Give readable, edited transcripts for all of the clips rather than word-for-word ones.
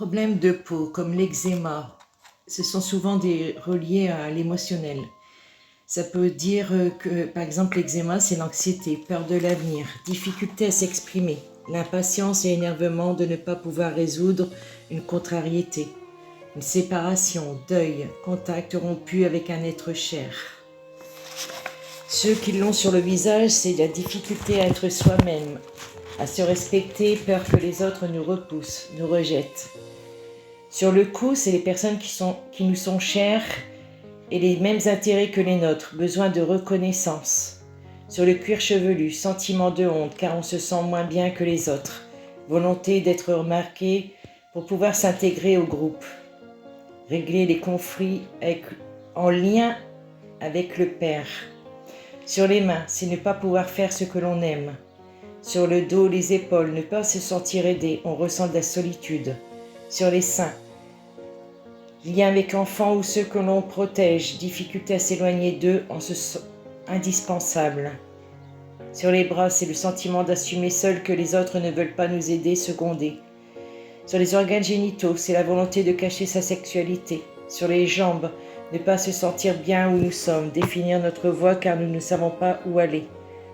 Problèmes de peau comme l'eczéma, ce sont souvent reliés à l'émotionnel. Ça peut dire que, par exemple, l'eczéma, c'est l'anxiété, peur de l'avenir, difficulté à s'exprimer, l'impatience et énervement de ne pas pouvoir résoudre une contrariété, une séparation, deuil, contact rompu avec un être cher. Ceux qui l'ont sur le visage, c'est la difficulté à être soi-même, à se respecter, peur que les autres nous repoussent, nous rejettent. Sur le cou, c'est les personnes qui nous sont chères et les mêmes intérêts que les nôtres, besoin de reconnaissance. Sur le cuir chevelu, sentiment de honte car on se sent moins bien que les autres, volonté d'être remarqué pour pouvoir s'intégrer au groupe, régler les conflits en lien avec le père. Sur les mains, c'est ne pas pouvoir faire ce que l'on aime. Sur le dos, les épaules, ne pas se sentir aidé, on ressent de la solitude. Sur les seins, lien avec enfants ou ceux que l'on protège, difficulté à s'éloigner d'eux en se sent indispensable. Sur les bras, c'est le sentiment d'assumer seul que les autres ne veulent pas nous aider, seconder. Sur les organes génitaux, c'est la volonté de cacher sa sexualité. Sur les jambes, ne pas se sentir bien où nous sommes, définir notre voie car nous ne savons pas où aller.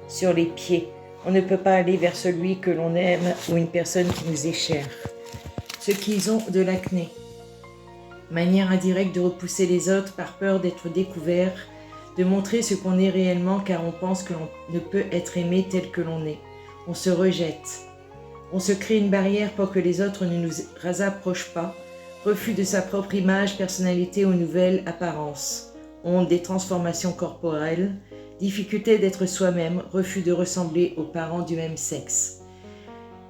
Sur les pieds, on ne peut pas aller vers celui que l'on aime ou une personne qui nous est chère. Ceux qui ont de l'acné, manière indirecte de repousser les autres par peur d'être découvert, de montrer ce qu'on est réellement car on pense que l'on ne peut être aimé tel que l'on est. On se rejette. On se crée une barrière pour que les autres ne nous approchent pas. Refus de sa propre image, personnalité ou nouvelle apparence. Honte des transformations corporelles. Difficulté d'être soi-même. Refus de ressembler aux parents du même sexe.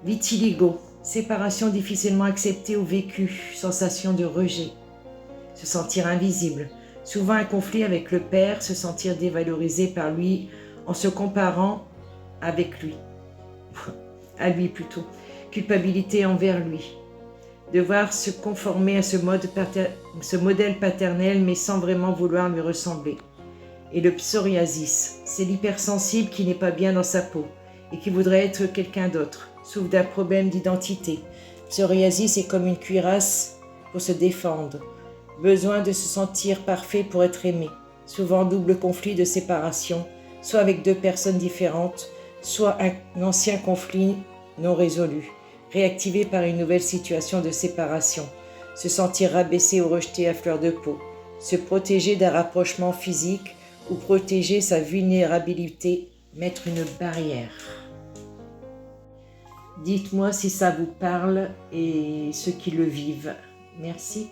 Vitiligo. Séparation difficilement acceptée ou vécue. Sensation de rejet. Se sentir invisible. Souvent un conflit avec le père, se sentir dévalorisé par lui en se comparant avec lui. À lui plutôt. Culpabilité envers lui. Devoir se conformer à ce modèle paternel mais sans vraiment vouloir lui ressembler. Et le psoriasis, c'est l'hypersensible qui n'est pas bien dans sa peau et qui voudrait être quelqu'un d'autre, souffre d'un problème d'identité. Psoriasis est comme une cuirasse pour se défendre. Besoin de se sentir parfait pour être aimé. Souvent double conflit de séparation, soit avec deux personnes différentes, soit un ancien conflit non résolu, réactivé par une nouvelle situation de séparation. Se sentir rabaissé ou rejeté à fleur de peau. Se protéger d'un rapprochement physique ou protéger sa vulnérabilité, mettre une barrière. Dites-moi si ça vous parle et ceux qui le vivent. Merci.